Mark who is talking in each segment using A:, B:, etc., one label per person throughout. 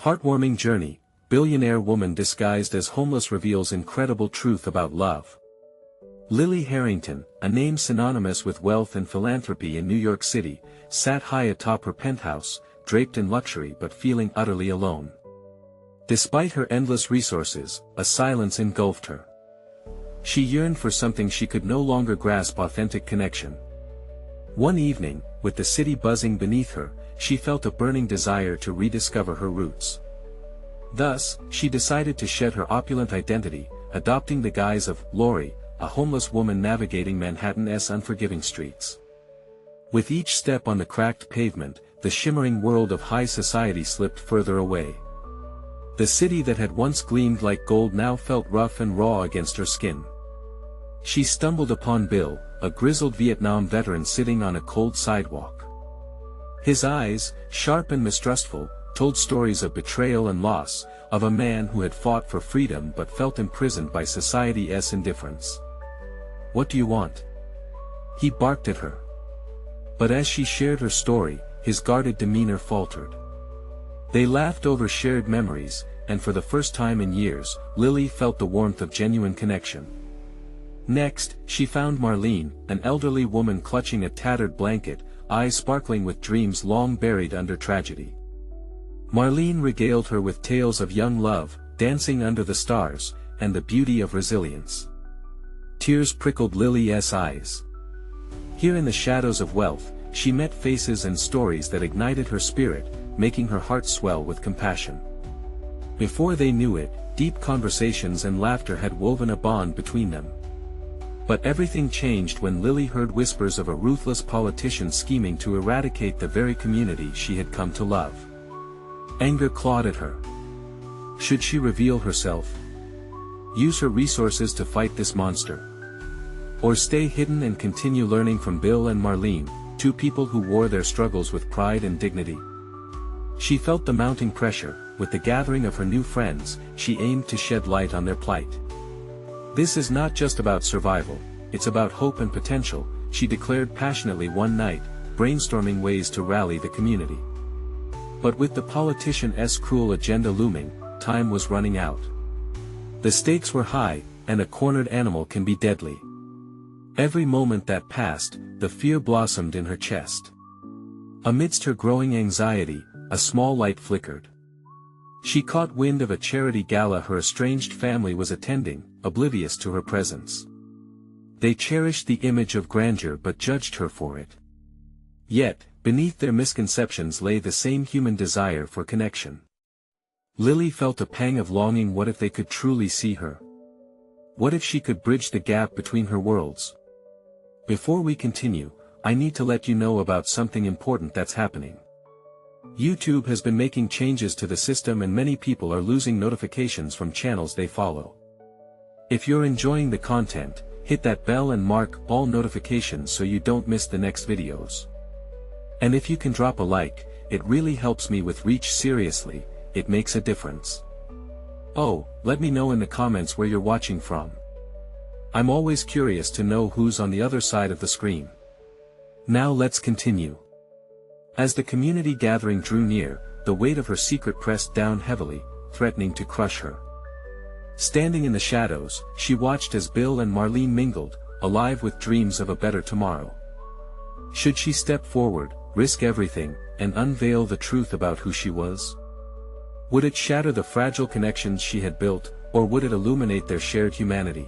A: Heartwarming journey, billionaire woman disguised as homeless reveals incredible truth about love. Lily Harrington, a name synonymous with wealth and philanthropy in New York City, sat high atop her penthouse, draped in luxury but feeling utterly alone. Despite her endless resources, a silence engulfed her. She yearned for something she could no longer grasp: authentic connection. One evening, with the city buzzing beneath her, she felt a burning desire to rediscover her roots. Thus, she decided to shed her opulent identity, adopting the guise of Lori, a homeless woman navigating Manhattan's unforgiving streets. With each step on the cracked pavement, the shimmering world of high society slipped further away. The city that had once gleamed like gold now felt rough and raw against her skin. She stumbled upon Bill, a grizzled Vietnam veteran sitting on a cold sidewalk. His eyes, sharp and mistrustful, told stories of betrayal and loss, of a man who had fought for freedom but felt imprisoned by society's indifference. "What do you want?" he barked at her. But as she shared her story, his guarded demeanor faltered. They laughed over shared memories, and for the first time in years, Lily felt the warmth of genuine connection. Next, she found Marlene, an elderly woman clutching a tattered blanket, eyes sparkling with dreams long buried under tragedy. Marlene regaled her with tales of young love, dancing under the stars, and the beauty of resilience. Tears prickled Lily's eyes. Here in the shadows of wealth, she met faces and stories that ignited her spirit, making her heart swell with compassion. Before they knew it, deep conversations and laughter had woven a bond between them. But everything changed when Lily heard whispers of a ruthless politician scheming to eradicate the very community she had come to love. Anger clawed at her. Should she reveal herself? Use her resources to fight this monster? Or stay hidden and continue learning from Bill and Marlene, two people who wore their struggles with pride and dignity? She felt the mounting pressure. With the gathering of her new friends, she aimed to shed light on their plight. "This is not just about survival, it's about hope and potential," she declared passionately one night, brainstorming ways to rally the community. But with the politician's cruel agenda looming, time was running out. The stakes were high, and a cornered animal can be deadly. Every moment that passed, the fear blossomed in her chest. Amidst her growing anxiety, a small light flickered. She caught wind of a charity gala her estranged family was attending, oblivious to her presence. They cherished the image of grandeur but judged her for it. Yet, beneath their misconceptions lay the same human desire for connection. Lily felt a pang of longing. What if they could truly see her? What if she could bridge the gap between her worlds? Before we continue, I need to let you know about something important that's happening. YouTube has been making changes to the system and many people are losing notifications from channels they follow. If you're enjoying the content, hit that bell and mark all notifications so you don't miss the next videos. And if you can drop a like, it really helps me with reach. Seriously, it makes a difference. Oh, let me know in the comments where you're watching from. I'm always curious to know who's on the other side of the screen. Now let's continue. As the community gathering drew near, the weight of her secret pressed down heavily, threatening to crush her. Standing in the shadows, she watched as Bill and Marlene mingled, alive with dreams of a better tomorrow. Should she step forward, risk everything, and unveil the truth about who she was? Would it shatter the fragile connections she had built, or would it illuminate their shared humanity?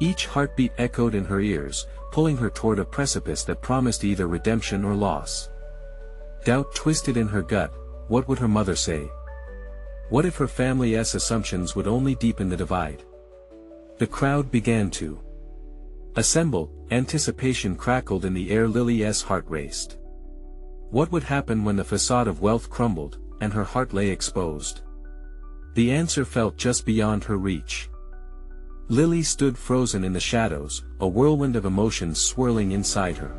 A: Each heartbeat echoed in her ears, pulling her toward a precipice that promised either redemption or loss. Doubt twisted in her gut. What would her mother say? What if her family's assumptions would only deepen the divide? The crowd began to assemble, anticipation crackled in the air. Lily's heart raced. What would happen when the facade of wealth crumbled, and her heart lay exposed? The answer felt just beyond her reach. Lily stood frozen in the shadows, a whirlwind of emotions swirling inside her.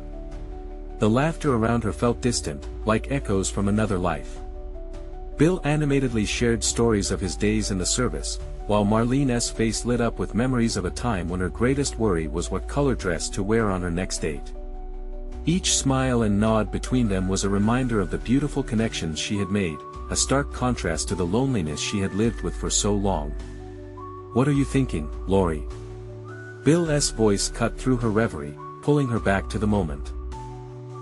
A: The laughter around her felt distant, like echoes from another life. Bill animatedly shared stories of his days in the service, while Marlene's face lit up with memories of a time when her greatest worry was what color dress to wear on her next date. Each smile and nod between them was a reminder of the beautiful connections she had made, a stark contrast to the loneliness she had lived with for so long. "What are you thinking, Lori?" Bill's voice cut through her reverie, pulling her back to the moment.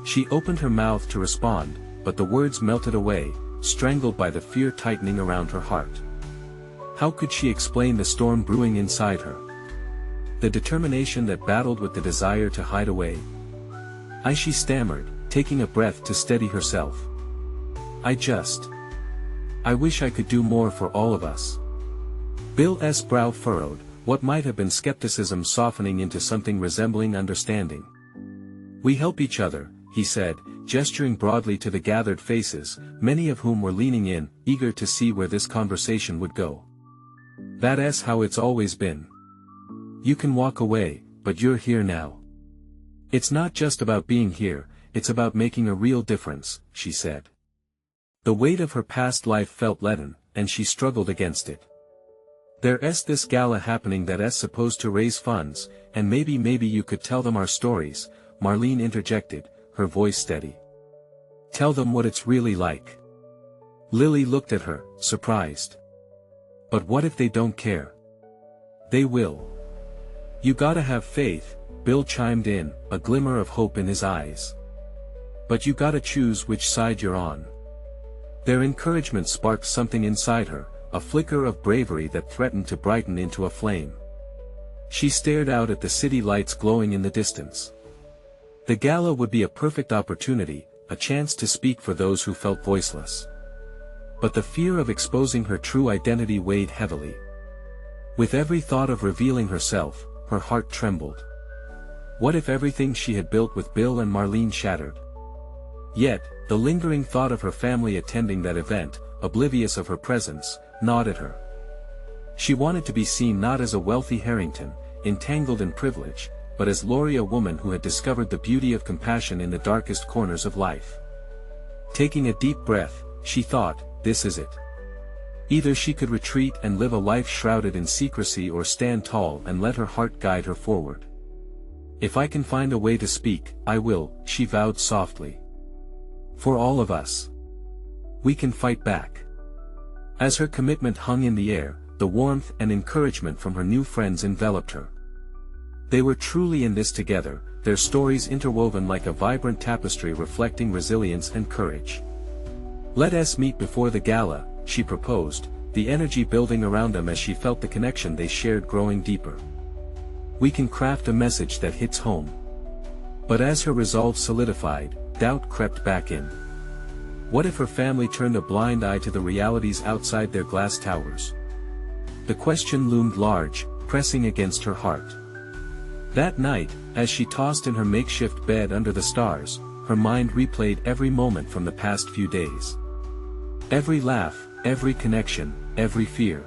A: She opened her mouth to respond, but the words melted away, strangled by the fear tightening around her heart. How could she explain the storm brewing inside her? The determination that battled with the desire to hide away. She stammered, taking a breath to steady herself. I wish I could do more for all of us." Bill's brow furrowed, what might have been skepticism softening into something resembling understanding. "We help each other," he said, gesturing broadly to the gathered faces, many of whom were leaning in, eager to see where this conversation would go. "That's how it's always been. You can walk away, but you're here now. It's not just about being here, it's about making a real difference," she said. The weight of her past life felt leaden, and she struggled against it. "There's this gala happening that's supposed to raise funds, and maybe you could tell them our stories," Marlene interjected, her voice steady. "Tell them what it's really like." Lily looked at her, surprised. "But what if they don't care?" "They will. You gotta have faith," Bill chimed in, a glimmer of hope in his eyes. "But you gotta choose which side you're on." Their encouragement sparked something inside her, a flicker of bravery that threatened to brighten into a flame. She stared out at the city lights glowing in the distance. The gala would be a perfect opportunity, a chance to speak for those who felt voiceless. But the fear of exposing her true identity weighed heavily. With every thought of revealing herself, her heart trembled. What if everything she had built with Bill and Marlene shattered? Yet, the lingering thought of her family attending that event, oblivious of her presence, gnawed at her. She wanted to be seen not as a wealthy Harrington, entangled in privilege, but as Lori, a woman who had discovered the beauty of compassion in the darkest corners of life. Taking a deep breath, she thought, this is it. Either she could retreat and live a life shrouded in secrecy, or stand tall and let her heart guide her forward. "If I can find a way to speak, I will," she vowed softly. "For all of us. We can fight back." As her commitment hung in the air, the warmth and encouragement from her new friends enveloped her. They were truly in this together, their stories interwoven like a vibrant tapestry reflecting resilience and courage. "Let us meet before the gala," she proposed, the energy building around them as she felt the connection they shared growing deeper. "We can craft a message that hits home." But as her resolve solidified, doubt crept back in. What if her family turned a blind eye to the realities outside their glass towers? The question loomed large, pressing against her heart. That night, as she tossed in her makeshift bed under the stars, her mind replayed every moment from the past few days. Every laugh, every connection, every fear.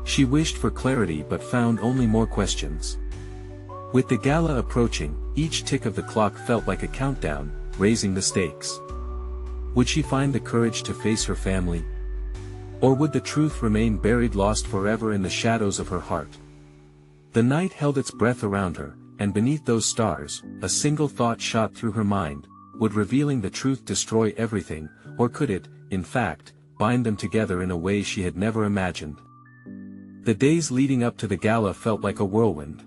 A: She wished for clarity but found only more questions. With the gala approaching, each tick of the clock felt like a countdown, raising the stakes. Would she find the courage to face her family? Or would the truth remain buried, lost forever in the shadows of her heart? The night held its breath around her, and beneath those stars, a single thought shot through her mind: would revealing the truth destroy everything, or could it, in fact, bind them together in a way she had never imagined? The days leading up to the gala felt like a whirlwind.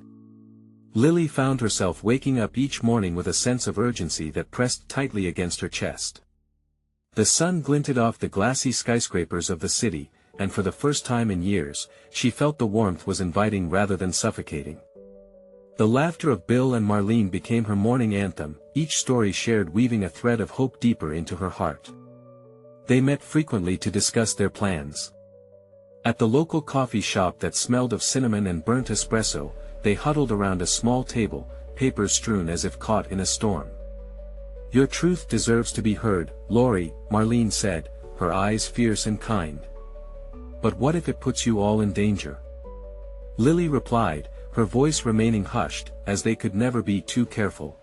A: Lily found herself waking up each morning with a sense of urgency that pressed tightly against her chest. The sun glinted off the glassy skyscrapers of the city, and for the first time in years, she felt the warmth was inviting rather than suffocating. The laughter of Bill and Marlene became her morning anthem, each story shared weaving a thread of hope deeper into her heart. They met frequently to discuss their plans. At the local coffee shop that smelled of cinnamon and burnt espresso, they huddled around a small table, papers strewn as if caught in a storm. "Your truth deserves to be heard, Lori," Marlene said, her eyes fierce and kind. "But what if it puts you all in danger?" Lily replied, her voice remaining hushed, as they could never be too careful.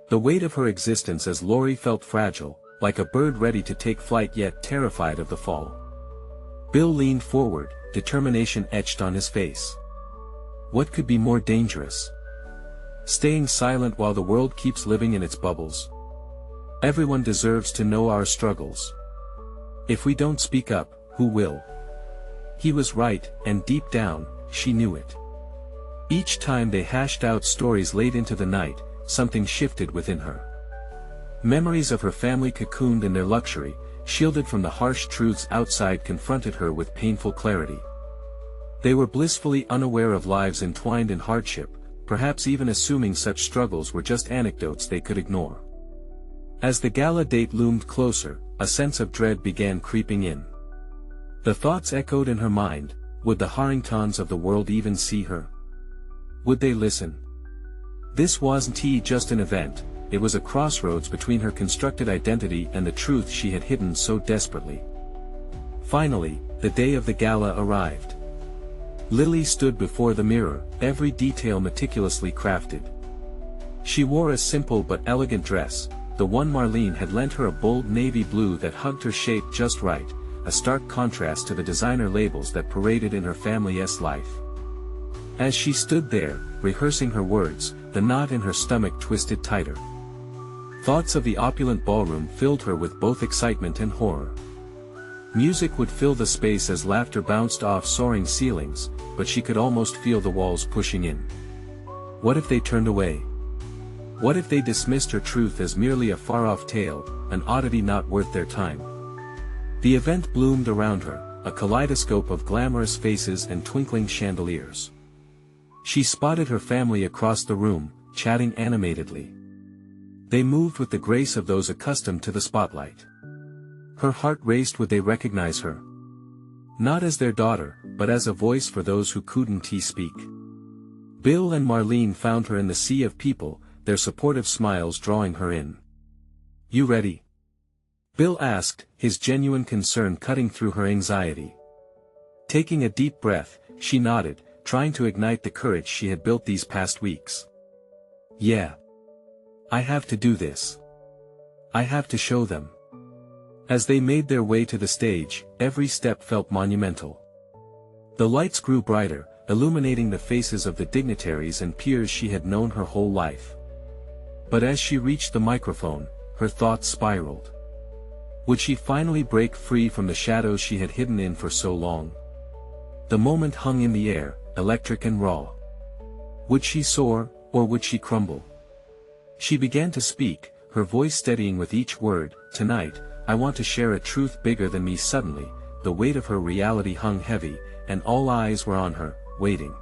A: The weight of her existence as Lori felt fragile, like a bird ready to take flight yet terrified of the fall. Bill leaned forward, determination etched on his face. What could be more dangerous? Staying silent while the world keeps living in its bubbles? Everyone deserves to know our struggles. If we don't speak up, who will? He was right, and deep down, she knew it. Each time they hashed out stories late into the night, something shifted within her. Memories of her family cocooned in their luxury, shielded from the harsh truths outside, confronted her with painful clarity. They were blissfully unaware of lives entwined in hardship, perhaps even assuming such struggles were just anecdotes they could ignore. As the gala date loomed closer, a sense of dread began creeping in. The thoughts echoed in her mind: would the Harringtons of the world even see her? Would they listen? This wasn't just an event, it was a crossroads between her constructed identity and the truth she had hidden so desperately. Finally, the day of the gala arrived. Lily stood before the mirror, every detail meticulously crafted. She wore a simple but elegant dress, the one Marlene had lent her, a bold navy blue that hugged her shape just right, a stark contrast to the designer labels that paraded in her family's life. As she stood there, rehearsing her words, the knot in her stomach twisted tighter. Thoughts of the opulent ballroom filled her with both excitement and horror. Music would fill the space as laughter bounced off soaring ceilings, but she could almost feel the walls pushing in. What if they turned away? What if they dismissed her truth as merely a far-off tale, an oddity not worth their time? The event bloomed around her, a kaleidoscope of glamorous faces and twinkling chandeliers. She spotted her family across the room, chatting animatedly. They moved with the grace of those accustomed to the spotlight. Her heart raced. Would they recognize her? Not as their daughter, but as a voice for those who couldn't speak. Bill and Marlene found her in the sea of people, their supportive smiles drawing her in. "You ready?" Bill asked, his genuine concern cutting through her anxiety. Taking a deep breath, she nodded, trying to ignite the courage she had built these past weeks. "Yeah. I have to do this. I have to show them." As they made their way to the stage, every step felt monumental. The lights grew brighter, illuminating the faces of the dignitaries and peers she had known her whole life. But as she reached the microphone, her thoughts spiraled. Would she finally break free from the shadows she had hidden in for so long? The moment hung in the air, electric and raw. Would she soar, or would she crumble? She began to speak, her voice steadying with each word. "Tonight, I want to share a truth bigger than me." Suddenly, the weight of her reality hung heavy, and all eyes were on her, waiting.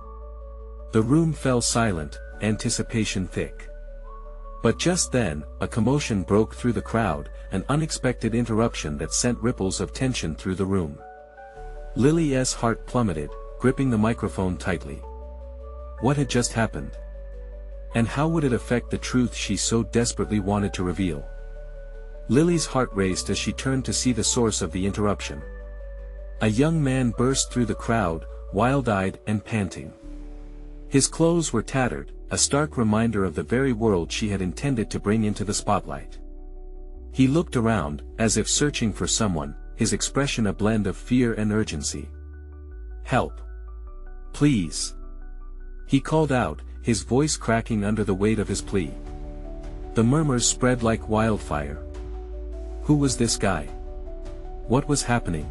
A: The room fell silent, anticipation thick. But just then, a commotion broke through the crowd, an unexpected interruption that sent ripples of tension through the room. Lily's heart plummeted, gripping the microphone tightly. What had just happened? And how would it affect the truth she so desperately wanted to reveal? Lily's heart raced as she turned to see the source of the interruption. A young man burst through the crowd, wild-eyed and panting. His clothes were tattered, a stark reminder of the very world she had intended to bring into the spotlight. He looked around, as if searching for someone, his expression a blend of fear and urgency. "Help! Please!" he called out, his voice cracking under the weight of his plea. The murmurs spread like wildfire. Who was this guy? What was happening?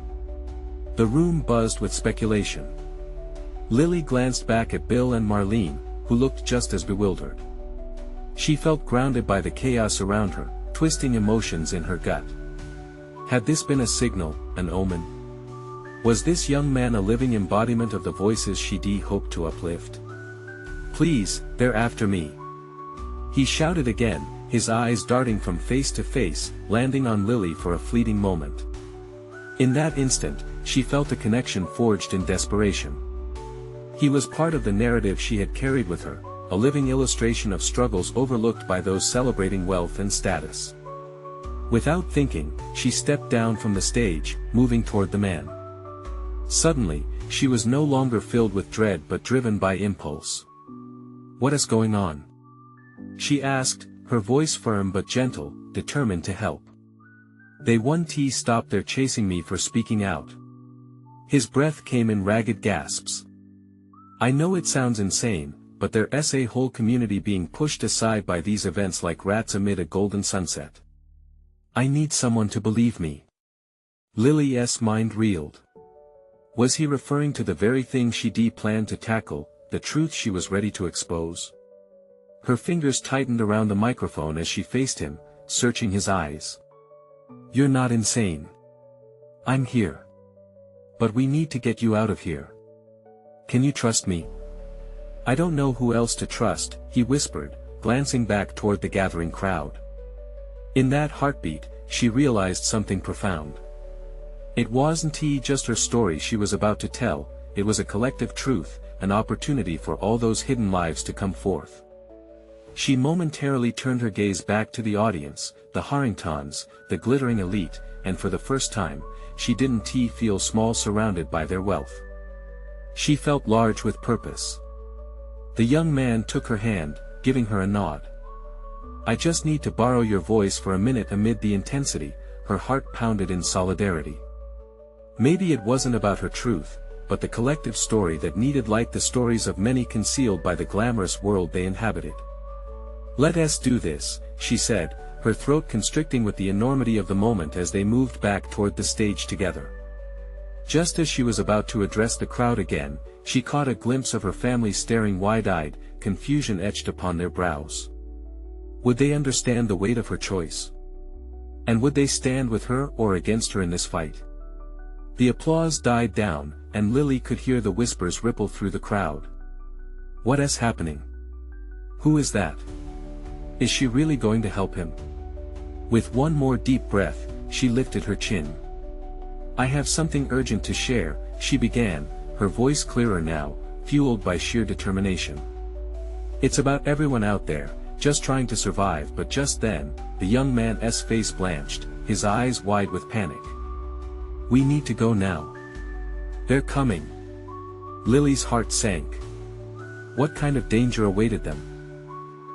A: The room buzzed with speculation. Lily glanced back at Bill and Marlene, who looked just as bewildered. She felt grounded by the chaos around her, twisting emotions in her gut. Had this been a signal, an omen? Was this young man a living embodiment of the voices she'd hoped to uplift? "Please, they're after me!" he shouted again, his eyes darting from face to face, landing on Lily for a fleeting moment. In that instant, she felt a connection forged in desperation. He was part of the narrative she had carried with her, a living illustration of struggles overlooked by those celebrating wealth and status. Without thinking, she stepped down from the stage, moving toward the man. Suddenly, she was no longer filled with dread but driven by impulse. "What is going on?" she asked, her voice firm but gentle, determined to help. "They won't stop their chasing me for speaking out." His breath came in ragged gasps. "I know it sounds insane, but there's a whole community being pushed aside by these events like rats amid a golden sunset. I need someone to believe me." Lily's mind reeled. Was he referring to the very thing she'd planned to tackle, the truth she was ready to expose? Her fingers tightened around the microphone as she faced him, searching his eyes. "You're not insane. I'm here. But we need to get you out of here. Can you trust me?" "I don't know who else to trust," he whispered, glancing back toward the gathering crowd. In that heartbeat, she realized something profound. It wasn't just her story she was about to tell, it was a collective truth, an opportunity for all those hidden lives to come forth. She momentarily turned her gaze back to the audience, the Harringtons, the glittering elite, and for the first time, she didn't feel small surrounded by their wealth. She felt large with purpose. The young man took her hand, giving her a nod. "I just need to borrow your voice for a minute." Amid the intensity, her heart pounded in solidarity. Maybe it wasn't about her truth, but the collective story that needed light, the stories of many concealed by the glamorous world they inhabited. "Let us do this," she said, her throat constricting with the enormity of the moment as they moved back toward the stage together. Just as she was about to address the crowd again, she caught a glimpse of her family staring wide-eyed, confusion etched upon their brows. Would they understand the weight of her choice? And would they stand with her or against her in this fight? The applause died down, and Lily could hear the whispers ripple through the crowd. "What is happening? Who is that? Is she really going to help him?" With one more deep breath, she lifted her chin. "I have something urgent to share," she began, her voice clearer now, fueled by sheer determination. "It's about everyone out there, just trying to survive." But just then, the young man's face blanched, his eyes wide with panic. "We need to go now. They're coming." Lily's heart sank. What kind of danger awaited them?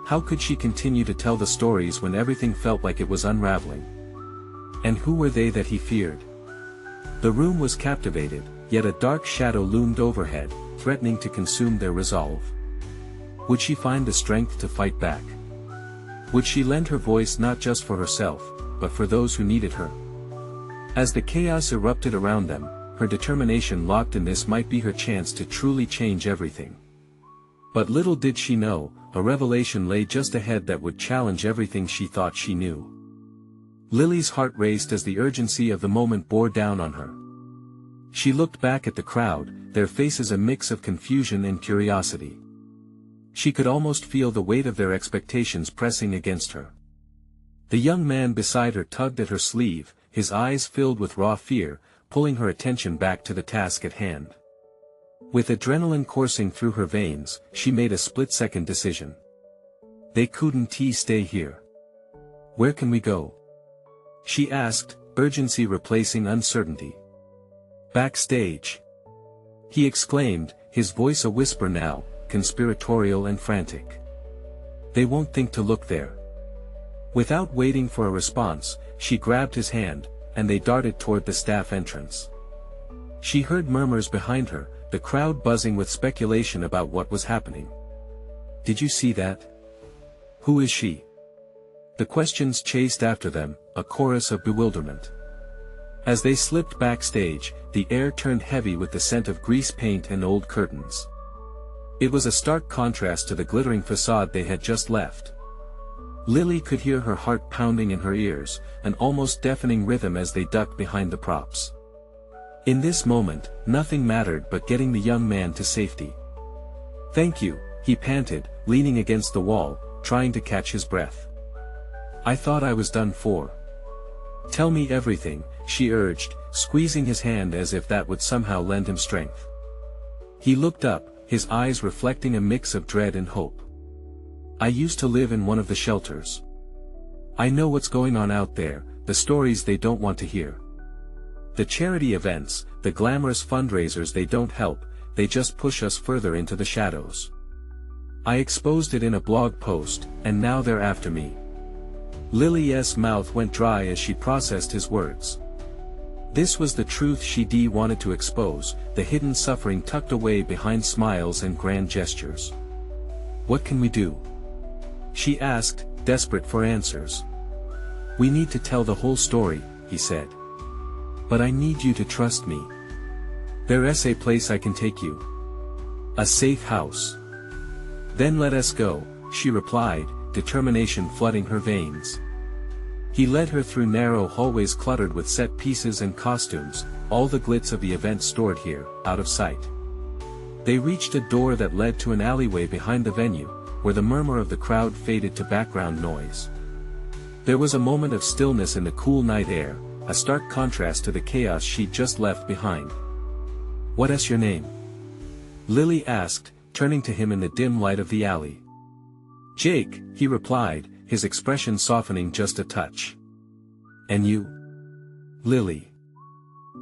A: How could she continue to tell the stories when everything felt like it was unraveling? And who were they that he feared? The room was captivated, yet a dark shadow loomed overhead, threatening to consume their resolve. Would she find the strength to fight back? Would she lend her voice not just for herself, but for those who needed her? As the chaos erupted around them, her determination locked in. This might be her chance to truly change everything. But little did she know, a revelation lay just ahead that would challenge everything she thought she knew. Lily's heart raced as the urgency of the moment bore down on her. She looked back at the crowd, their faces a mix of confusion and curiosity. She could almost feel the weight of their expectations pressing against her. The young man beside her tugged at her sleeve, his eyes filled with raw fear, pulling her attention back to the task at hand. With adrenaline coursing through her veins, she made a split-second decision. "They couldn't stay here. Where can we go?" she asked, urgency replacing uncertainty. "Backstage," he exclaimed, his voice a whisper now, conspiratorial and frantic. "They won't think to look there." Without waiting for a response, she grabbed his hand, and they darted toward the staff entrance. She heard murmurs behind her, the crowd buzzing with speculation about what was happening. "Did you see that? Who is she?" The questions chased after them, a chorus of bewilderment. As they slipped backstage, the air turned heavy with the scent of grease paint and old curtains. It was a stark contrast to the glittering facade they had just left. Lily could hear her heart pounding in her ears, an almost deafening rhythm as they ducked behind the props. In this moment, nothing mattered but getting the young man to safety. "Thank you," he panted, leaning against the wall, trying to catch his breath. "I thought I was done for." "Tell me everything," she urged, squeezing his hand as if that would somehow lend him strength. He looked up, his eyes reflecting a mix of dread and hope. "I used to live in one of the shelters. I know what's going on out there, the stories they don't want to hear. The charity events, the glamorous fundraisers they don't help, they just push us further into the shadows. I exposed it in a blog post, and now they're after me." Lily's mouth went dry as she processed his words. This was the truth she wanted to expose, the hidden suffering tucked away behind smiles and grand gestures. "What can we do?" she asked, desperate for answers. "We need to tell the whole story," he said. But I need you to trust me. There's a place I can take you. A safe house. Then let us go, she replied, determination flooding her veins. He led her through narrow hallways cluttered with set pieces and costumes, all the glitz of the event stored here, out of sight. They reached a door that led to an alleyway behind the venue, where the murmur of the crowd faded to background noise. There was a moment of stillness in the cool night air, a stark contrast to the chaos she'd just left behind. "What's your name?" Lily asked, turning to him in the dim light of the alley. "Jake," he replied, his expression softening just a touch. "And you?" "Lily."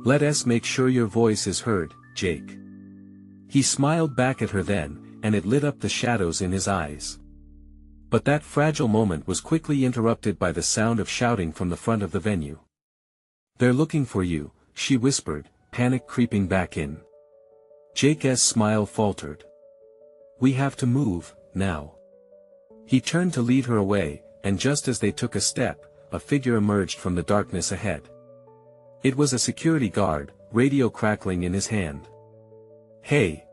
A: "Let's make sure your voice is heard, Jake." He smiled back at her then, and it lit up the shadows in his eyes. But that fragile moment was quickly interrupted by the sound of shouting from the front of the venue. "They're looking for you," she whispered, panic creeping back in. Jake's smile faltered. "We have to move, now." He turned to lead her away, and just as they took a step, a figure emerged from the darkness ahead. It was a security guard, radio crackling in his hand. "Hey!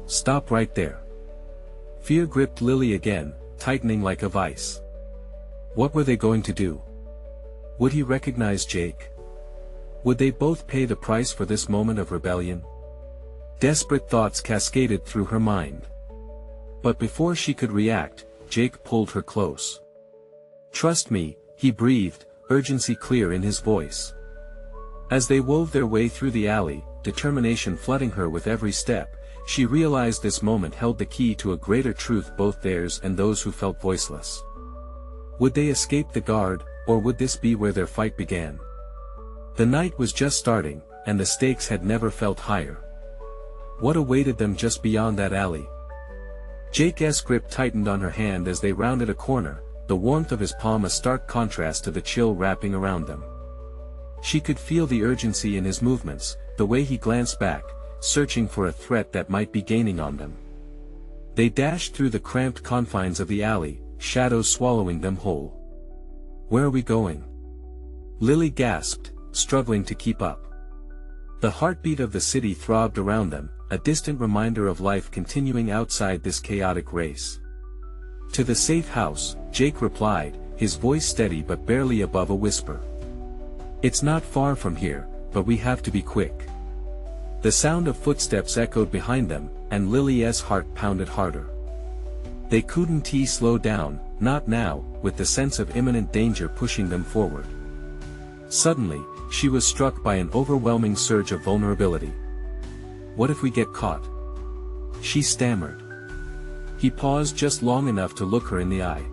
A: Stop right there." Fear gripped Lily again, tightening like a vice. What were they going to do? Would he recognize Jake? Would they both pay the price for this moment of rebellion? Desperate thoughts cascaded through her mind. But before she could react, Jake pulled her close. "Trust me," he breathed, urgency clear in his voice. As they wove their way through the alley, determination flooding her with every step, she realized this moment held the key to a greater truth, both theirs and those who felt voiceless. Would they escape the guard, or would this be where their fight began? The night was just starting, and the stakes had never felt higher. What awaited them just beyond that alley? Jake's grip tightened on her hand as they rounded a corner, the warmth of his palm a stark contrast to the chill wrapping around them. She could feel the urgency in his movements, the way he glanced back, searching for a threat that might be gaining on them. They dashed through the cramped confines of the alley, shadows swallowing them whole. "Where are we going?" Lily gasped, struggling to keep up. The heartbeat of the city throbbed around them, a distant reminder of life continuing outside this chaotic race. "To the safe house," Jake replied, his voice steady but barely above a whisper. "It's not far from here, but we have to be quick." The sound of footsteps echoed behind them, and Lily's heart pounded harder. They couldn't slow down, not now, with the sense of imminent danger pushing them forward. Suddenly, she was struck by an overwhelming surge of vulnerability. "What if we get caught?" she stammered. He paused just long enough to look her in the eye.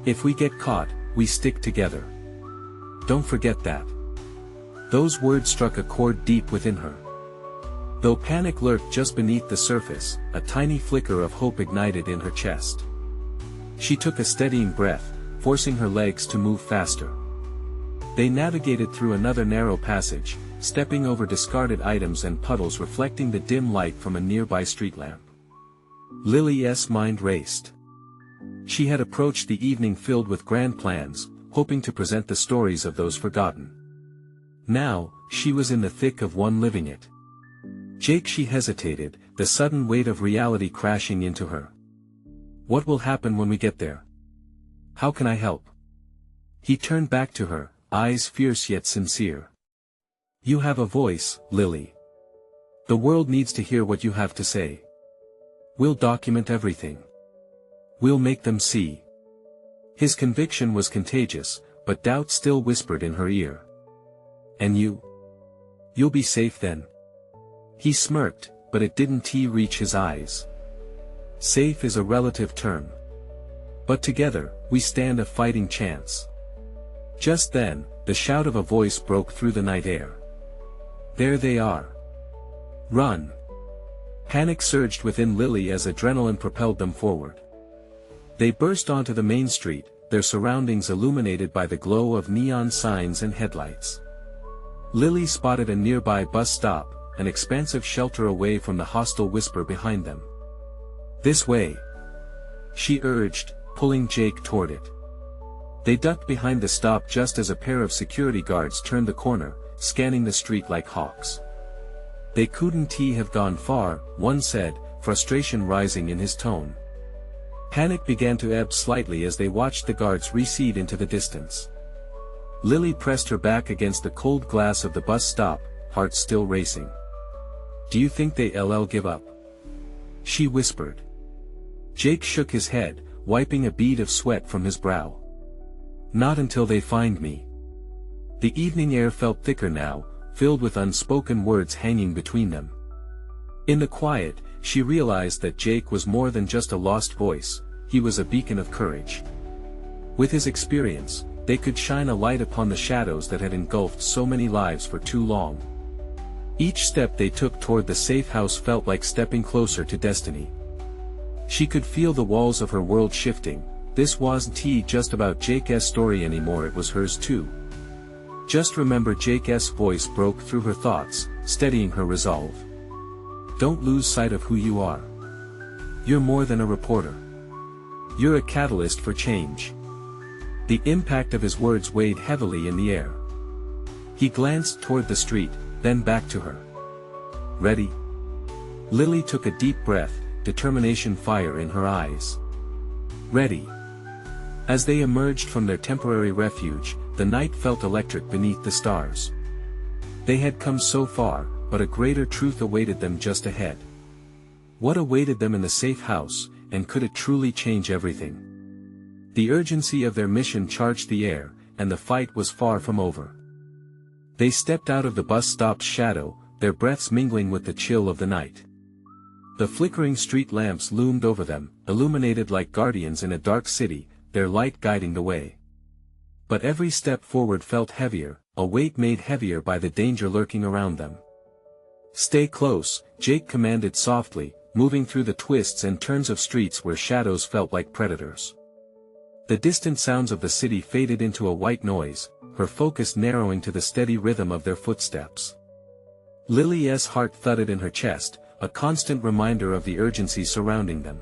A: "If we get caught, we stick together. Don't forget that." Those words struck a chord deep within her. Though panic lurked just beneath the surface, a tiny flicker of hope ignited in her chest. She took a steadying breath, forcing her legs to move faster. They navigated through another narrow passage, stepping over discarded items and puddles reflecting the dim light from a nearby street lamp. Lily's mind raced. She had approached the evening filled with grand plans, hoping to present the stories of those forgotten. Now, she was in the thick of one living it. "Jake," she hesitated, the sudden weight of reality crashing into her. "What will happen when we get there? How can I help?" He turned back to her, eyes fierce yet sincere. "You have a voice, Lily. The world needs to hear what you have to say. We'll document everything. We'll make them see." His conviction was contagious, but doubt still whispered in her ear. "And you? You'll be safe then?" He smirked, but it didn't reach his eyes. "Safe is a relative term. But together, we stand a fighting chance." Just then, the shout of a voice broke through the night air. "There they are. Run!" Panic surged within Lily as adrenaline propelled them forward. They burst onto the main street, their surroundings illuminated by the glow of neon signs and headlights. Lily spotted a nearby bus stop, an expansive shelter away from the hostile whisper behind them. "This way," she urged, pulling Jake toward it. They ducked behind the stop just as a pair of security guards turned the corner, scanning the street like hawks. "They couldn't have gone far," one said, frustration rising in his tone. Panic began to ebb slightly as they watched the guards recede into the distance. Lily pressed her back against the cold glass of the bus stop, heart still racing. "Do you think they'll give up?" she whispered. Jake shook his head, wiping a bead of sweat from his brow. "Not until they find me." The evening air felt thicker now, filled with unspoken words hanging between them. In the quiet, she realized that Jake was more than just a lost voice, he was a beacon of courage. With his experience, they could shine a light upon the shadows that had engulfed so many lives for too long. Each step they took toward the safe house felt like stepping closer to destiny. She could feel the walls of her world shifting. This wasn't just about Jake's story anymore, it was hers too. "Just remember," Jake's voice broke through her thoughts, steadying her resolve. "Don't lose sight of who you are. You're more than a reporter. You're a catalyst for change." The impact of his words weighed heavily in the air. He glanced toward the street, then back to her. "Ready?" Lily took a deep breath, determination fire in her eyes. "Ready." As they emerged from their temporary refuge, the night felt electric beneath the stars. They had come so far, but a greater truth awaited them just ahead. What awaited them in the safe house, and could it truly change everything? The urgency of their mission charged the air, and the fight was far from over. They stepped out of the bus stop's shadow, their breaths mingling with the chill of the night. The flickering street lamps loomed over them, illuminated like guardians in a dark city, their light guiding the way. But every step forward felt heavier, a weight made heavier by the danger lurking around them. "Stay close," Jake commanded softly, moving through the twists and turns of streets where shadows felt like predators. The distant sounds of the city faded into a white noise, her focus narrowing to the steady rhythm of their footsteps. Lily's heart thudded in her chest, a constant reminder of the urgency surrounding them.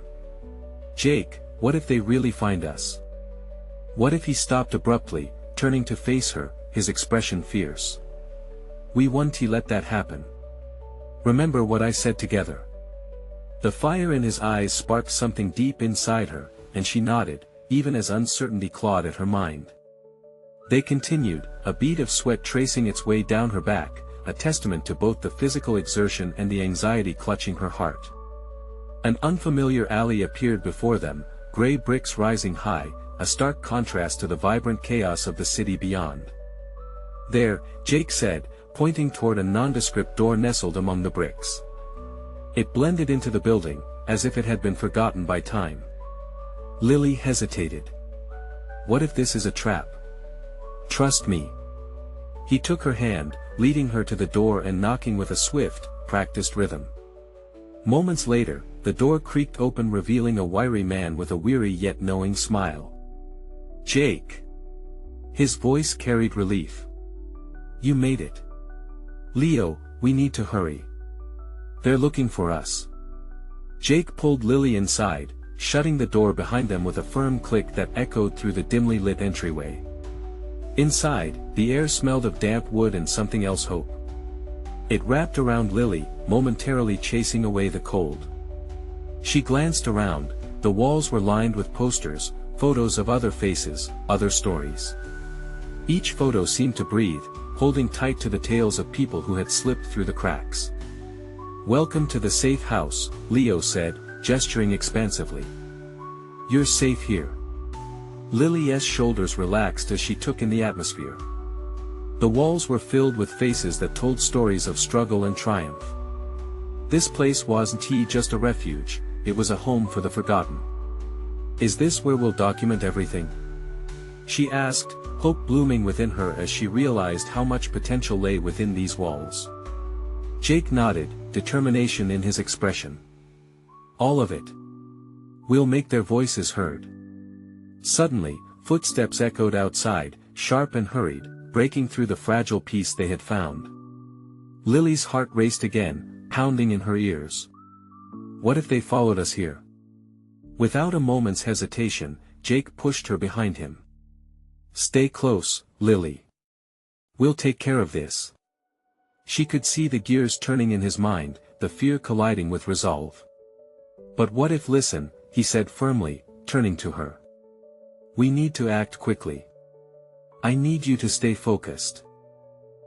A: "Jake, what if they really find us?" What if he stopped abruptly, turning to face her, his expression fierce? "We won't let that happen. Remember what I said together." The fire in his eyes sparked something deep inside her, and she nodded, even as uncertainty clawed at her mind. They continued, a bead of sweat tracing its way down her back, a testament to both the physical exertion and the anxiety clutching her heart. An unfamiliar alley appeared before them, gray bricks rising high, a stark contrast to the vibrant chaos of the city beyond. "There," Jake said, pointing toward a nondescript door nestled among the bricks. It blended into the building, as if it had been forgotten by time. Lily hesitated. "What if this is a trap? Trust me." He took her hand, leading her to the door and knocking with a swift, practiced rhythm. Moments later, the door creaked open, revealing a wiry man with a weary yet knowing smile. "Jake." His voice carried relief. "You made it. Leo, we need to hurry. They're looking for us." Jake pulled Lily inside, shutting the door behind them with a firm click that echoed through the dimly lit entryway. Inside, the air smelled of damp wood and something else, hope. It wrapped around Lily, momentarily chasing away the cold. She glanced around, the walls were lined with posters, photos of other faces, other stories. Each photo seemed to breathe, holding tight to the tales of people who had slipped through the cracks. "Welcome to the safe house," Leo said, gesturing expansively. "You're safe here." Lily's shoulders relaxed as she took in the atmosphere. The walls were filled with faces that told stories of struggle and triumph. This place wasn't just a refuge, it was a home for the forgotten. "Is this where we'll document everything?" she asked, hope blooming within her as she realized how much potential lay within these walls. Jake nodded, determination in his expression. "All of it. We'll make their voices heard." Suddenly, footsteps echoed outside, sharp and hurried, breaking through the fragile peace they had found. Lily's heart raced again, pounding in her ears. What if they followed us here? Without a moment's hesitation, Jake pushed her behind him. "Stay close, Lily. We'll take care of this." She could see the gears turning in his mind, the fear colliding with resolve. "But what if listen," he said firmly, turning to her. "We need to act quickly. I need you to stay focused.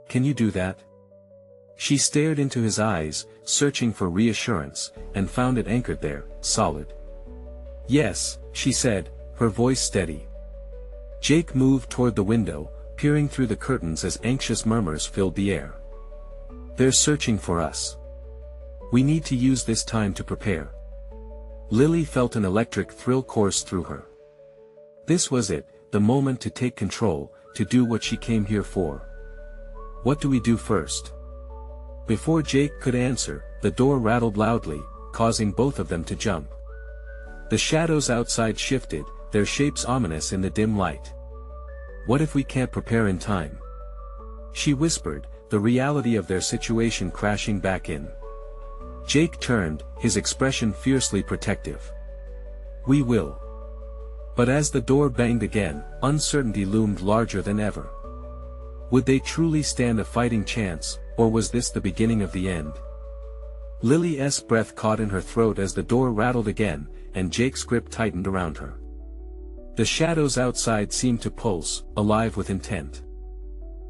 A: Can you do that?" She stared into his eyes, searching for reassurance, and found it anchored there, solid. "Yes," she said, her voice steady. Jake moved toward the window, peering through the curtains as anxious murmurs filled the air. "They're searching for us. We need to use this time to prepare." Lily felt an electric thrill course through her. This was it, the moment to take control, to do what she came here for. "What do we do first?" Before Jake could answer, the door rattled loudly, causing both of them to jump. The shadows outside shifted, their shapes ominous in the dim light. "What if we can't prepare in time?" she whispered, the reality of their situation crashing back in. Jake turned, his expression fiercely protective. "We will." But as the door banged again, uncertainty loomed larger than ever. Would they truly stand a fighting chance, or was this the beginning of the end? Lily's breath caught in her throat as the door rattled again, and Jake's grip tightened around her. The shadows outside seemed to pulse, alive with intent.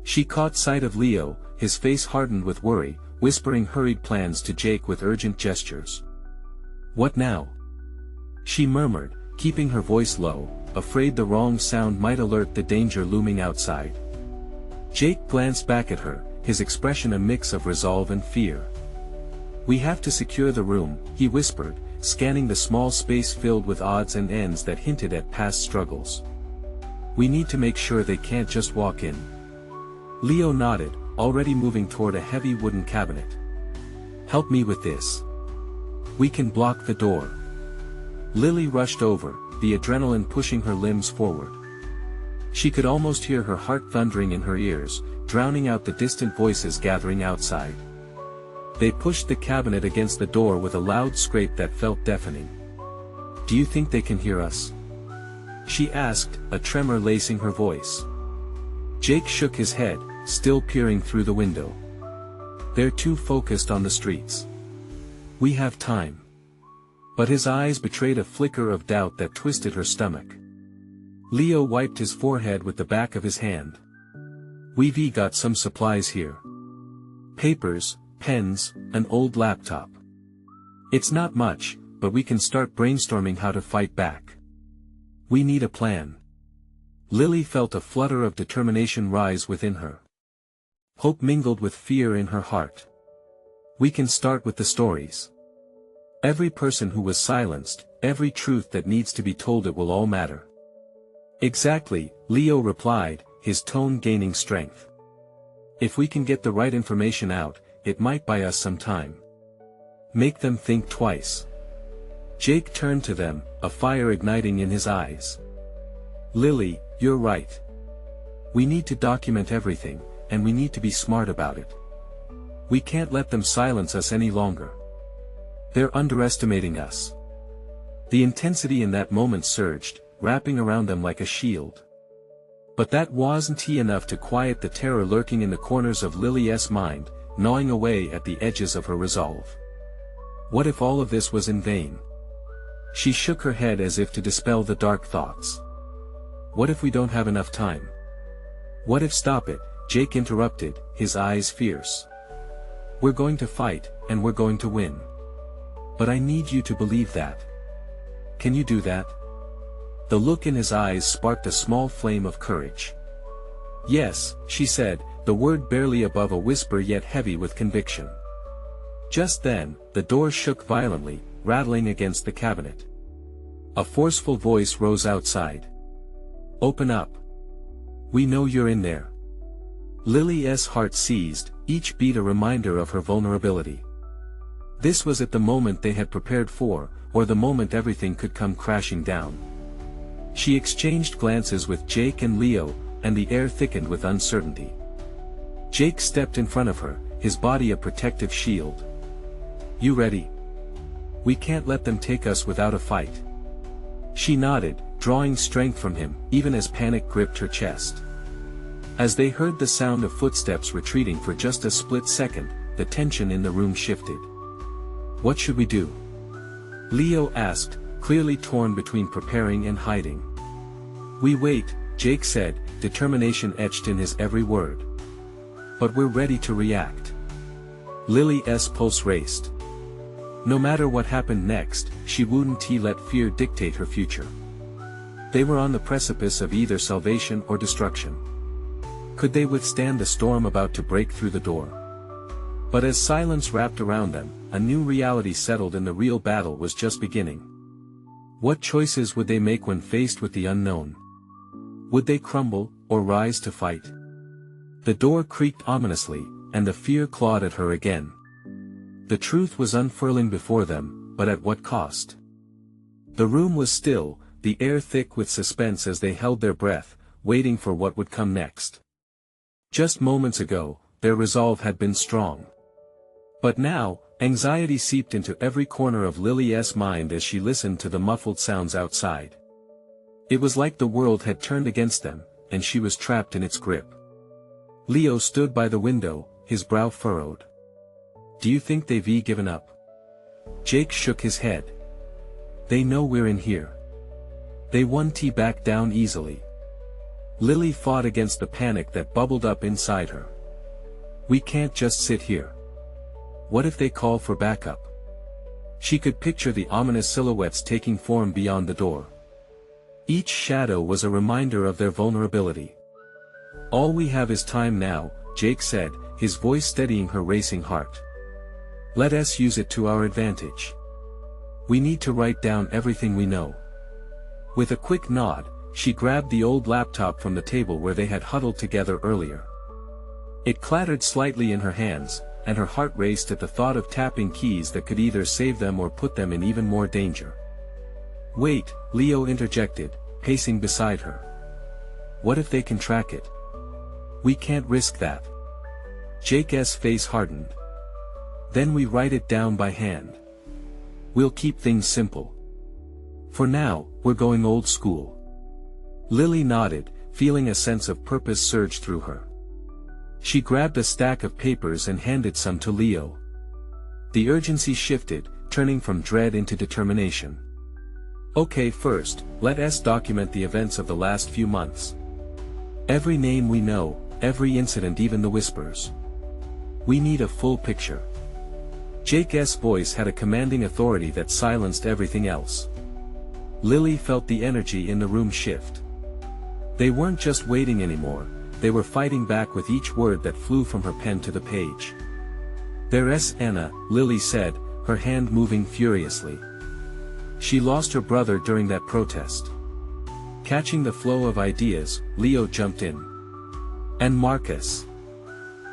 A: She caught sight of Leo, his face hardened with worry, whispering hurried plans to Jake with urgent gestures. "What now?" she murmured, keeping her voice low, afraid the wrong sound might alert the danger looming outside. Jake glanced back at her, his expression a mix of resolve and fear. "We have to secure the room," he whispered, scanning the small space filled with odds and ends that hinted at past struggles. "We need to make sure they can't just walk in." Leo nodded, already moving toward a heavy wooden cabinet. "Help me with this. We can block the door." Lily rushed over, the adrenaline pushing her limbs forward. She could almost hear her heart thundering in her ears, drowning out the distant voices gathering outside. They pushed the cabinet against the door with a loud scrape that felt deafening. "Do you think they can hear us?" she asked, a tremor lacing her voice. Jake shook his head, still peering through the window. "They're too focused on the streets. We have time." But his eyes betrayed a flicker of doubt that twisted her stomach. Leo wiped his forehead with the back of his hand. "We've got some supplies here. Papers, pens, an old laptop. It's not much, but we can start brainstorming how to fight back. We need a plan." Lily felt a flutter of determination rise within her. Hope mingled with fear in her heart. "We can start with the stories. Every person who was silenced, every truth that needs to be told, it will all matter." "Exactly," Leo replied, his tone gaining strength. "If we can get the right information out, it might buy us some time. Make them think twice." Jake turned to them, a fire igniting in his eyes. "Lily, you're right. We need to document everything, and we need to be smart about it. We can't let them silence us any longer. They're underestimating us." The intensity in that moment surged, wrapping around them like a shield. But that wasn't enough to quiet the terror lurking in the corners of Lily's mind, gnawing away at the edges of her resolve. What if all of this was in vain? She shook her head as if to dispel the dark thoughts. "What if we don't have enough time? What if—" "Stop it," Jake interrupted, his eyes fierce. "We're going to fight, and we're going to win. But I need you to believe that. Can you do that?" The look in his eyes sparked a small flame of courage. "Yes," she said, the word barely above a whisper yet heavy with conviction. Just then, the door shook violently, rattling against the cabinet. A forceful voice rose outside. "Open up. We know you're in there." Lily's heart seized, each beat a reminder of her vulnerability. This was at the moment they had prepared for, or the moment everything could come crashing down. She exchanged glances with Jake and Leo, and the air thickened with uncertainty. Jake stepped in front of her, his body a protective shield. "You ready? We can't let them take us without a fight." She nodded, drawing strength from him, even as panic gripped her chest. As they heard the sound of footsteps retreating for just a split second, the tension in the room shifted. "What should we do?" Leo asked, clearly torn between preparing and hiding. "We wait," Jake said, determination etched in his every word. "But we're ready to react." Lily's pulse raced. No matter what happened next, she wouldn't let fear dictate her future. They were on the precipice of either salvation or destruction. Could they withstand the storm about to break through the door? But as silence wrapped around them, a new reality settled and the real battle was just beginning. What choices would they make when faced with the unknown? Would they crumble, or rise to fight? The door creaked ominously, and the fear clawed at her again. The truth was unfurling before them, but at what cost? The room was still, the air thick with suspense as they held their breath, waiting for what would come next. Just moments ago, their resolve had been strong. But now, anxiety seeped into every corner of Lily's mind as she listened to the muffled sounds outside. It was like the world had turned against them, and she was trapped in its grip. Leo stood by the window, his brow furrowed. "Do you think they've given up?" Jake shook his head. "They know we're in here. They won't back down easily." Lily fought against the panic that bubbled up inside her. "We can't just sit here. What if they call for backup?" She could picture the ominous silhouettes taking form beyond the door. Each shadow was a reminder of their vulnerability. "All we have is time now," Jake said, his voice steadying her racing heart. "Let us use it to our advantage. We need to write down everything we know." With a quick nod, she grabbed the old laptop from the table where they had huddled together earlier. It clattered slightly in her hands, and her heart raced at the thought of tapping keys that could either save them or put them in even more danger. "Wait," Leo interjected, pacing beside her. "What if they can track it? We can't risk that." Jake's face hardened. "Then we write it down by hand. We'll keep things simple. For now, we're going old school." Lily nodded, feeling a sense of purpose surge through her. She grabbed a stack of papers and handed some to Leo. The urgency shifted, turning from dread into determination. "Okay, first, let us document the events of the last few months. Every name we know, every incident, even the whispers. We need a full picture." Jake's voice had a commanding authority that silenced everything else. Lily felt the energy in the room shift. They weren't just waiting anymore, they were fighting back with each word that flew from her pen to the page. "There's Anna," Lily said, her hand moving furiously. "She lost her brother during that protest." Catching the flow of ideas, Leo jumped in. "And Marcus.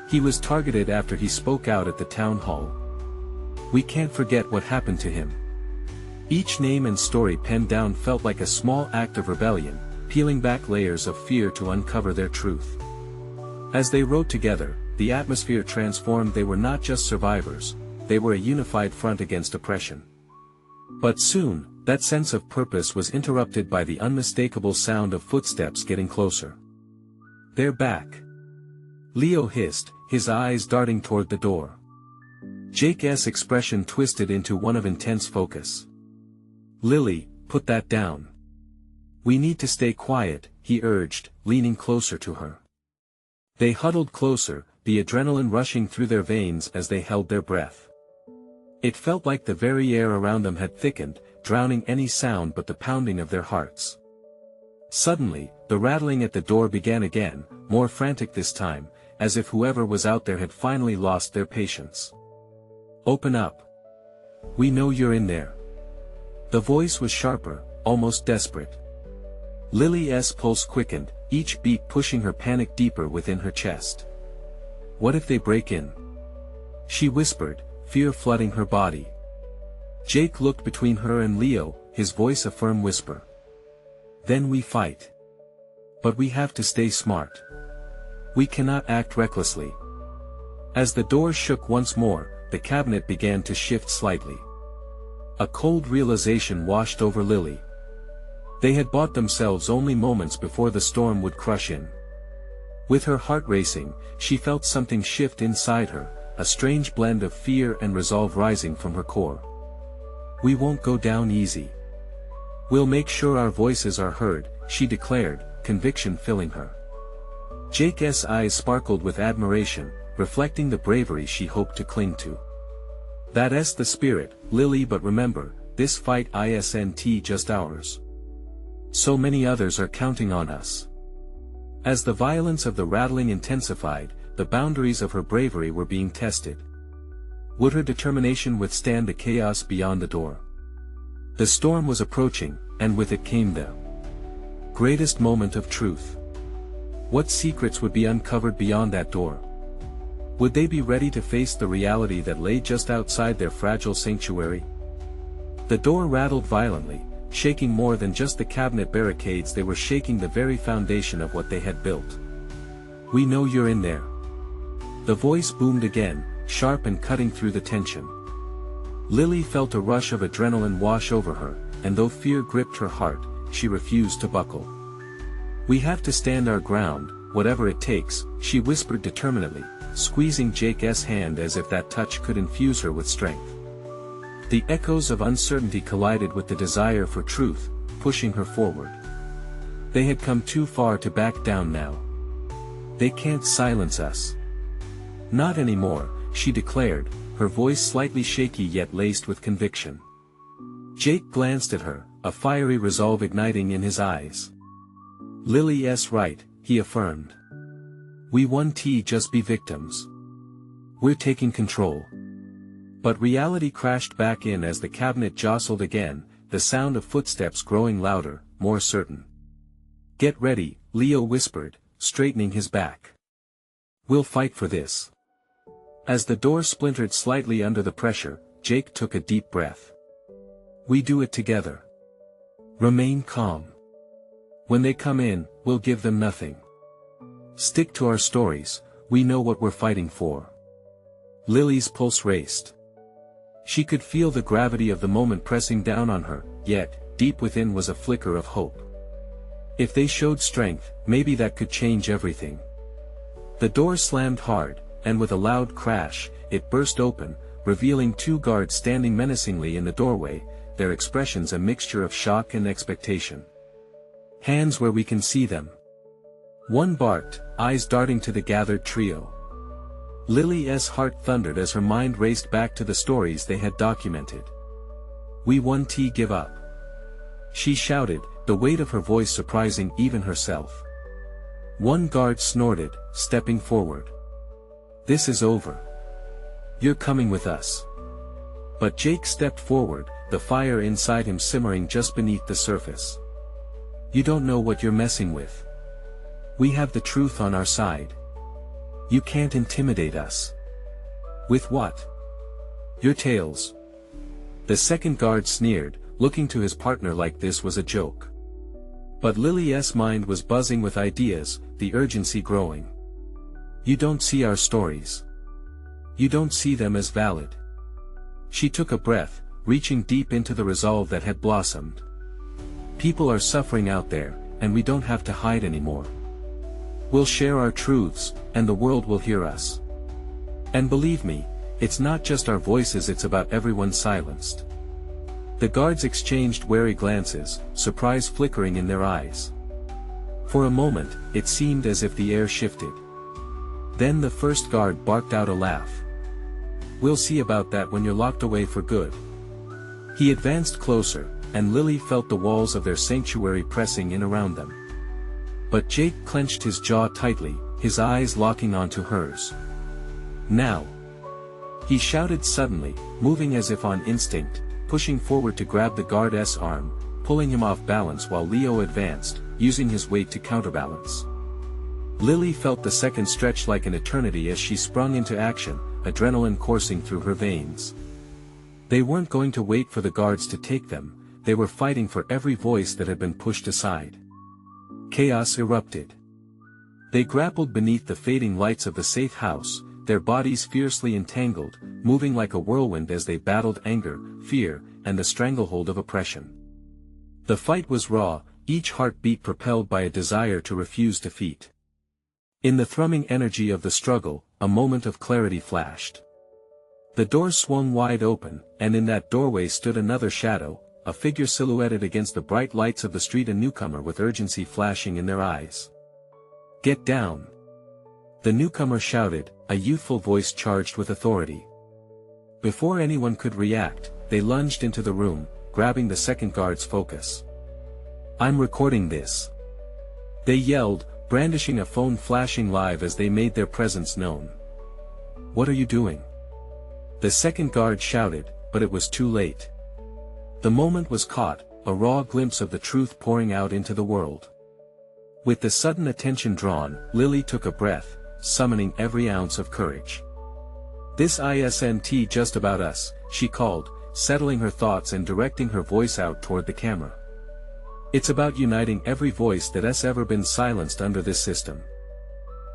A: He was targeted after he spoke out at the town hall. We can't forget what happened to him." Each name and story penned down felt like a small act of rebellion, peeling back layers of fear to uncover their truth. As they wrote together, the atmosphere transformed. They were not just survivors, they were a unified front against oppression. But soon, that sense of purpose was interrupted by the unmistakable sound of footsteps getting closer. "They're back," Leo hissed, his eyes darting toward the door. Jake's expression twisted into one of intense focus. "Lily, put that down. We need to stay quiet," he urged, leaning closer to her. They huddled closer, the adrenaline rushing through their veins as they held their breath. It felt like the very air around them had thickened, drowning any sound but the pounding of their hearts. Suddenly, the rattling at the door began again, more frantic this time, as if whoever was out there had finally lost their patience. "Open up. We know you're in there." The voice was sharper, almost desperate. Lily's pulse quickened, each beat pushing her panic deeper within her chest. "What if they break in?" she whispered, fear flooding her body. Jake looked between her and Leo, his voice a firm whisper. "Then we fight. But we have to stay smart. We cannot act recklessly." As the door shook once more, the cabinet began to shift slightly. A cold realization washed over Lily. They had bought themselves only moments before the storm would crush in. With her heart racing, she felt something shift inside her, a strange blend of fear and resolve rising from her core. "We won't go down easy. We'll make sure our voices are heard," she declared, conviction filling her. Jake's eyes sparkled with admiration, reflecting the bravery she hoped to cling to. "That's the spirit, Lily, but remember, this fight isn't just ours. So many others are counting on us." As the violence of the rattling intensified, the boundaries of her bravery were being tested. Would her determination withstand the chaos beyond the door? The storm was approaching, and with it came the greatest moment of truth. What secrets would be uncovered beyond that door? Would they be ready to face the reality that lay just outside their fragile sanctuary? The door rattled violently, shaking more than just the cabinet barricades. They were shaking the very foundation of what they had built. "We know you're in there." The voice boomed again, sharp and cutting through the tension. Lily felt a rush of adrenaline wash over her, and though fear gripped her heart, she refused to buckle. "We have to stand our ground, whatever it takes," she whispered determinedly, squeezing Jake's hand as if that touch could infuse her with strength. The echoes of uncertainty collided with the desire for truth, pushing her forward. They had come too far to back down now. "They can't silence us." "Not anymore," she declared, her voice slightly shaky yet laced with conviction. Jake glanced at her, a fiery resolve igniting in his eyes. "Lily's right," he affirmed. "We won't just be victims. We're taking control." But reality crashed back in as the cabinet jostled again, the sound of footsteps growing louder, more certain. "Get ready," Leo whispered, straightening his back. "We'll fight for this." As the door splintered slightly under the pressure, Jake took a deep breath. "We do it together. Remain calm. When they come in, we'll give them nothing. Stick to our stories, we know what we're fighting for." Lily's pulse raced. She could feel the gravity of the moment pressing down on her, yet, deep within was a flicker of hope. If they showed strength, maybe that could change everything. The door slammed hard, and with a loud crash, it burst open, revealing two guards standing menacingly in the doorway, their expressions a mixture of shock and expectation. "Hands where we can see them." One barked, eyes darting to the gathered trio. Lily's heart thundered as her mind raced back to the stories they had documented. "We won't give up," she shouted, the weight of her voice surprising even herself. One guard snorted, stepping forward. "This is over. You're coming with us." But Jake stepped forward, the fire inside him simmering just beneath the surface. "You don't know what you're messing with. We have the truth on our side. You can't intimidate us." "With what?" "Your tales." The second guard sneered, looking to his partner like this was a joke. But Lily's mind was buzzing with ideas, the urgency growing. "You don't see our stories. You don't see them as valid." She took a breath, reaching deep into the resolve that had blossomed. "People are suffering out there, and we don't have to hide anymore. We'll share our truths, and the world will hear us. And believe me, it's not just our voices, it's about everyone silenced." The guards exchanged wary glances, surprise flickering in their eyes. For a moment, it seemed as if the air shifted. Then the first guard barked out a laugh. "We'll see about that when you're locked away for good." He advanced closer, and Lily felt the walls of their sanctuary pressing in around them. But Jake clenched his jaw tightly, his eyes locking onto hers. "Now!" he shouted suddenly, moving as if on instinct, pushing forward to grab the guard's arm, pulling him off balance while Leo advanced, using his weight to counterbalance. Lily felt the seconds stretch like an eternity as she sprung into action, adrenaline coursing through her veins. They weren't going to wait for the guards to take them, they were fighting for every voice that had been pushed aside. Chaos erupted. They grappled beneath the fading lights of the safe house, their bodies fiercely entangled, moving like a whirlwind as they battled anger, fear, and the stranglehold of oppression. The fight was raw, each heartbeat propelled by a desire to refuse defeat. In the thrumming energy of the struggle, a moment of clarity flashed. The door swung wide open, and in that doorway stood another shadow, a figure silhouetted against the bright lights of the street, a newcomer with urgency flashing in their eyes. "Get down!" the newcomer shouted, a youthful voice charged with authority. Before anyone could react, they lunged into the room, grabbing the second guard's focus. "I'm recording this," they yelled, brandishing a phone flashing live as they made their presence known. "What are you doing?" the second guard shouted, but it was too late. The moment was caught, a raw glimpse of the truth pouring out into the world. With the sudden attention drawn, Lily took a breath, summoning every ounce of courage. "This isn't just about us," she called, settling her thoughts and directing her voice out toward the camera. "It's about uniting every voice that has ever been silenced under this system."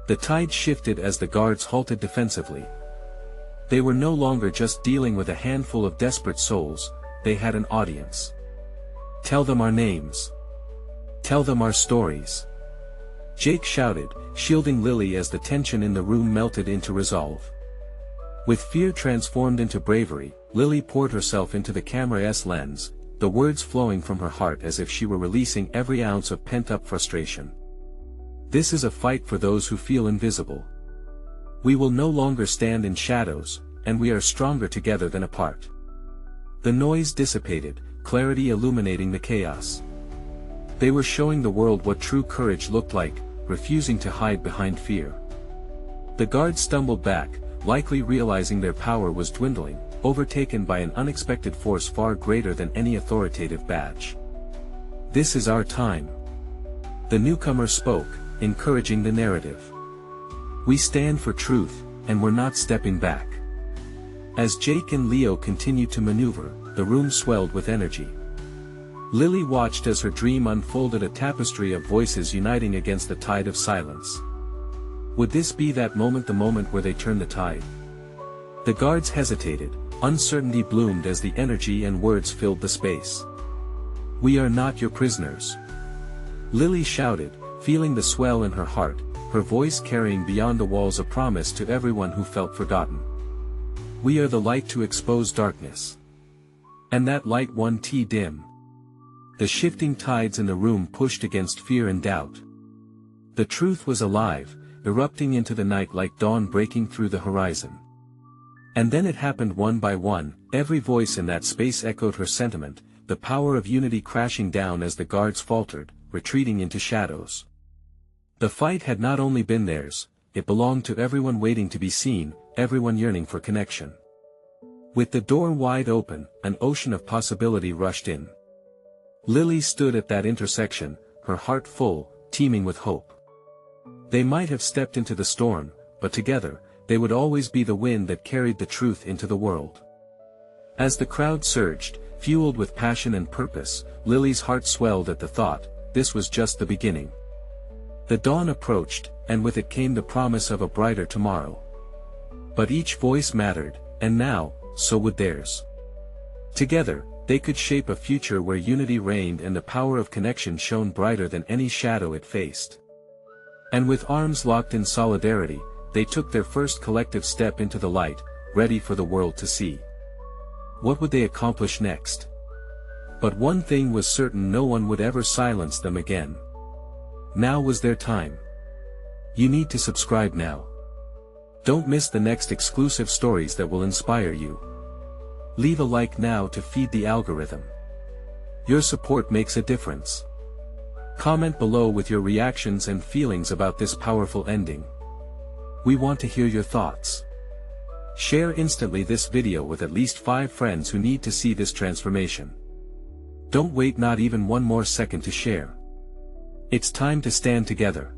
A: The tide shifted as the guards halted defensively. They were no longer just dealing with a handful of desperate souls, they had an audience. "Tell them our names. Tell them our stories," Jake shouted, shielding Lily as the tension in the room melted into resolve. With fear transformed into bravery, Lily poured herself into the camera's lens, the words flowing from her heart as if she were releasing every ounce of pent-up frustration. "This is a fight for those who feel invisible. We will no longer stand in shadows, and we are stronger together than apart." The noise dissipated, clarity illuminating the chaos. They were showing the world what true courage looked like, refusing to hide behind fear. The guards stumbled back, likely realizing their power was dwindling, overtaken by an unexpected force far greater than any authoritative badge. "This is our time," the newcomer spoke, encouraging the narrative. "We stand for truth, and we're not stepping back." As Jake and Leo continued to maneuver, the room swelled with energy. Lily watched as her dream unfolded, a tapestry of voices uniting against the tide of silence. Would this be that moment, the moment where they turned the tide? The guards hesitated, uncertainty bloomed as the energy and words filled the space. "We are not your prisoners," Lily shouted, feeling the swell in her heart, her voice carrying beyond the walls a promise to everyone who felt forgotten. "We are the light to expose darkness." And that light won't dim. The shifting tides in the room pushed against fear and doubt. The truth was alive, erupting into the night like dawn breaking through the horizon. And then it happened, one by one, every voice in that space echoed her sentiment, the power of unity crashing down as the guards faltered, retreating into shadows. The fight had not only been theirs, it belonged to everyone waiting to be seen, everyone yearning for connection. With the door wide open, an ocean of possibility rushed in. Lily stood at that intersection, her heart full, teeming with hope. They might have stepped into the storm, but together, they would always be the wind that carried the truth into the world. As the crowd surged, fueled with passion and purpose, Lily's heart swelled at the thought, this was just the beginning. The dawn approached, and with it came the promise of a brighter tomorrow. But each voice mattered, and now, so would theirs. Together, they could shape a future where unity reigned and the power of connection shone brighter than any shadow it faced. And with arms locked in solidarity, they took their first collective step into the light, ready for the world to see. What would they accomplish next? But one thing was certain, no one would ever silence them again. Now was their time. You need to subscribe now. Don't miss the next exclusive stories that will inspire you. Leave a like now to feed the algorithm. Your support makes a difference. Comment below with your reactions and feelings about this powerful ending. We want to hear your thoughts. Share instantly this video with at least 5 friends who need to see this transformation. Don't wait not even one more second to share. It's time to stand together.